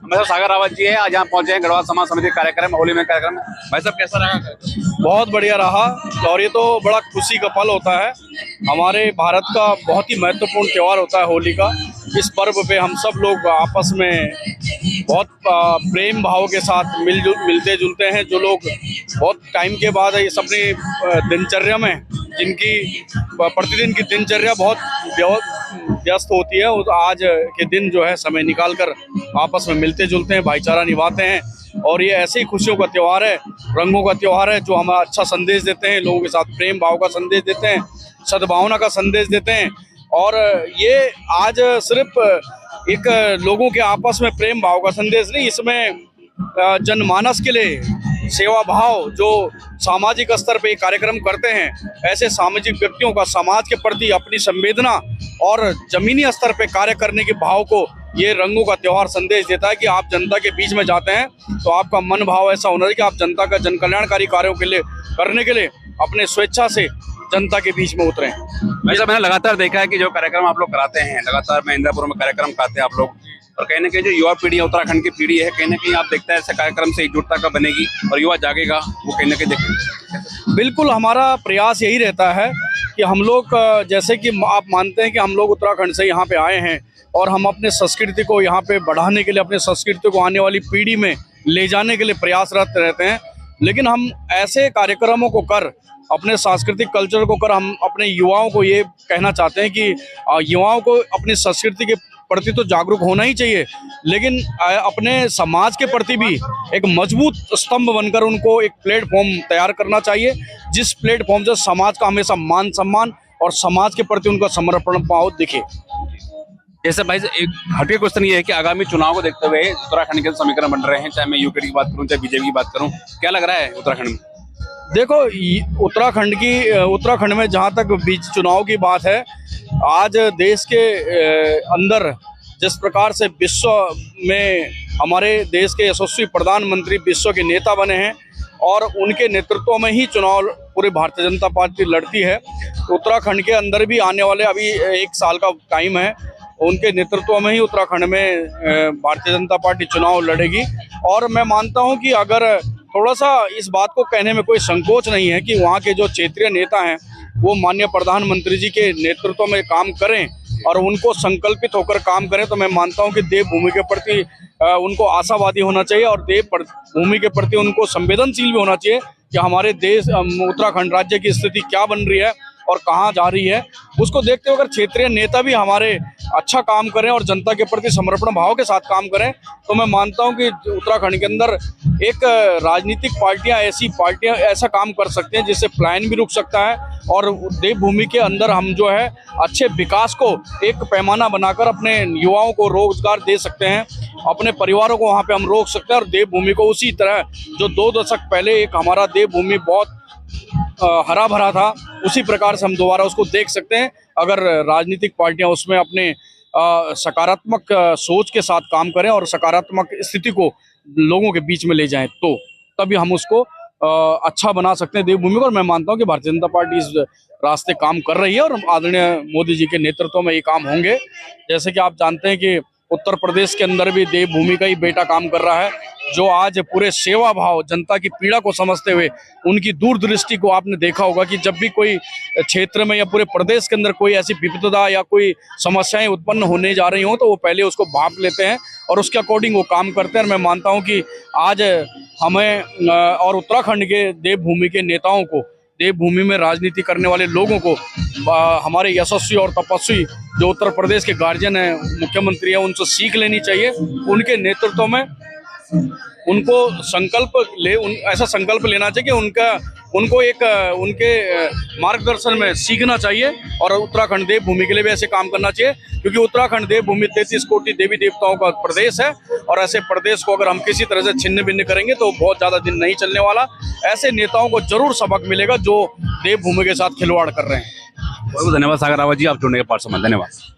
हमारे सागर रावत जी है, आज यहाँ पहुंचे हैं गढ़वाल समाज समिति कार्यक्रम होली में कार्यक्रम। भाई साहब कैसा रहा? बहुत बढ़िया रहा और ये तो बड़ा खुशी का पल होता है। हमारे भारत का बहुत ही महत्वपूर्ण त्यौहार होता है होली का। इस पर्व पे हम सब लोग आपस में बहुत प्रेम भाव के साथ मिलते जुलते हैं। जो लोग बहुत टाइम के बाद इस अपनी दिनचर्या में, जिनकी प्रतिदिन की दिनचर्या बहुत व्यस्त होती है, उस आज के दिन जो है समय निकाल कर आपस में मिलते जुलते हैं, भाईचारा निभाते हैं। और ये ऐसे ही खुशियों का त्यौहार है, रंगों का त्यौहार है, जो हमारा अच्छा संदेश देते हैं, लोगों के साथ प्रेम भाव का संदेश देते हैं, सद्भावना का संदेश देते हैं। और ये आज सिर्फ एक लोगों के आपस में प्रेम भाव का संदेश नहीं, इसमें जनमानस के लिए सेवा भाव, जो सामाजिक स्तर पे कार्यक्रम करते हैं, ऐसे सामाजिक व्यक्तियों का समाज के प्रति अपनी संवेदना और जमीनी स्तर पे कार्य करने के भाव को ये रंगों का त्यौहार संदेश देता है कि आप जनता के बीच में जाते हैं तो आपका मन भाव ऐसा होना चाहिए कि आप जनता का जन कल्याणकारी कार्यों के लिए करने के लिए अपने स्वेच्छा से जनता के बीच में उतरे। वैसे मैंने लगातार देखा है कि जो कार्यक्रम आप लोग कराते हैं, लगातार में इंद्रपुर में कार्यक्रम कराते हैं आप लोग, और कहीं ना कहीं जो युवा पीढ़ी है, उत्तराखंड की पीढ़ी है, कहीं ना कहीं आप देखते हैं ऐसे कार्यक्रम से एकजुटता का बनेगी और युवा जागेगा, वो कहीं ना कहीं देखेंगे। बिल्कुल, हमारा प्रयास यही रहता है कि हम लोग, जैसे कि आप मानते हैं कि हम लोग उत्तराखंड से यहाँ पे आए हैं और हम अपने संस्कृति को यहाँ पे बढ़ाने के लिए, अपने संस्कृति को आने वाली पीढ़ी में ले जाने के लिए प्रयासरत रहते हैं। लेकिन हम ऐसे कार्यक्रमों को कर, अपने सांस्कृतिक कल्चर को कर, हम अपने युवाओं को ये कहना चाहते हैं कि युवाओं को अपनी संस्कृति के प्रति तो जागरूक होना ही चाहिए, लेकिन अपने समाज के प्रति भी एक मजबूत स्तंभ बनकर उनको एक प्लेटफॉर्म तैयार करना चाहिए, जिस प्लेटफॉर्म से समाज का हमेशा मान सम्मान और समाज के प्रति उनका समर्पण भाव दिखे। जैसे भाई एक हटके क्वेश्चन ये है कि आगामी चुनाव को देखते हुए उत्तराखंड के समीकरण बन रहे हैं, चाहे मैं यूकेडी की बात करूं चाहे बीजेपी की बात करूं, क्या लग रहा है उत्तराखंड में? देखो, उत्तराखंड में जहां तक बीच चुनाव की बात है, आज देश के अंदर जिस प्रकार से विश्व में हमारे देश के यशस्वी प्रधानमंत्री विश्व के नेता बने हैं और उनके नेतृत्व में ही चुनाव पूरी भारतीय जनता पार्टी लड़ती है, उत्तराखंड के अंदर भी आने वाले अभी 1 साल का टाइम है, उनके नेतृत्व में ही उत्तराखंड में भारतीय जनता पार्टी चुनाव लड़ेगी। और मैं मानता हूं कि अगर थोड़ा सा इस बात को कहने में कोई संकोच नहीं है कि वहाँ के जो क्षेत्रीय नेता हैं वो माननीय प्रधानमंत्री जी के नेतृत्व में काम करें और उनको संकल्पित होकर काम करें, तो मैं मानता हूं कि देवभूमि के प्रति उनको आशावादी होना चाहिए और देवभूमि के प्रति उनको संवेदनशील भी होना चाहिए कि हमारे देश उत्तराखंड राज्य की स्थिति क्या बन रही है और कहाँ जा रही है। उसको देखते हुए अगर क्षेत्रीय नेता भी हमारे अच्छा काम करें और जनता के प्रति समर्पण भाव के साथ काम करें, तो मैं मानता हूं कि उत्तराखंड के अंदर एक राजनीतिक पार्टियां ऐसा काम कर सकते हैं जिससे पलायन भी रुक सकता है और देवभूमि के अंदर हम जो है अच्छे विकास को एक पैमाना बनाकर अपने युवाओं को रोजगार दे सकते हैं, अपने परिवारों को वहाँ पे हम रोक सकते हैं और देवभूमि को उसी तरह जो 2 दशक पहले एक हमारा देवभूमि बहुत हरा भरा था, उसी प्रकार से हम दोबारा उसको देख सकते हैं अगर राजनीतिक पार्टियां उसमें अपने सकारात्मक सोच के साथ काम करें और सकारात्मक स्थिति को लोगों के बीच में ले जाएं, तो तभी हम उसको अच्छा बना सकते हैं देवभूमि को। और मैं मानता हूं कि भारतीय जनता पार्टी इस रास्ते काम कर रही है और आदरणीय मोदी जी के नेतृत्व में ये काम होंगे। जैसे कि आप जानते हैं कि उत्तर प्रदेश के अंदर भी देवभूमि का ही बेटा काम कर रहा है, जो आज पूरे सेवा भाव, जनता की पीड़ा को समझते हुए उनकी दूरदृष्टि को आपने देखा होगा कि जब भी कोई क्षेत्र में या पूरे प्रदेश के अंदर कोई ऐसी विपदा या कोई समस्याएं उत्पन्न होने जा रही हो तो वो पहले उसको भांप लेते हैं और उसके अकॉर्डिंग वो काम करते हैं। और मैं मानता हूं कि आज हमें और उत्तराखंड के देवभूमि के नेताओं को, देवभूमि में राजनीति करने वाले लोगों को, हमारे यशस्वी और तपस्वी जो उत्तर प्रदेश के गार्जियन हैं, मुख्यमंत्री हैं, उनसे सीख लेनी चाहिए। उनके नेतृत्व में उनको ऐसा संकल्प लेना चाहिए कि उनके मार्गदर्शन में सीखना चाहिए और उत्तराखंड देवभूमि के लिए भी ऐसे काम करना चाहिए, क्योंकि उत्तराखंड देवभूमि 33 कोटि देवी देवताओं का प्रदेश है और ऐसे प्रदेश को अगर हम किसी तरह से छिन्न भिन्न करेंगे तो बहुत ज्यादा दिन नहीं चलने वाला। ऐसे नेताओं को जरूर सबक मिलेगा जो देवभूमि के साथ खिलवाड़ कर रहे हैं। बहुत धन्यवाद सागर रावत जी, आप जुड़ने के पास। धन्यवाद।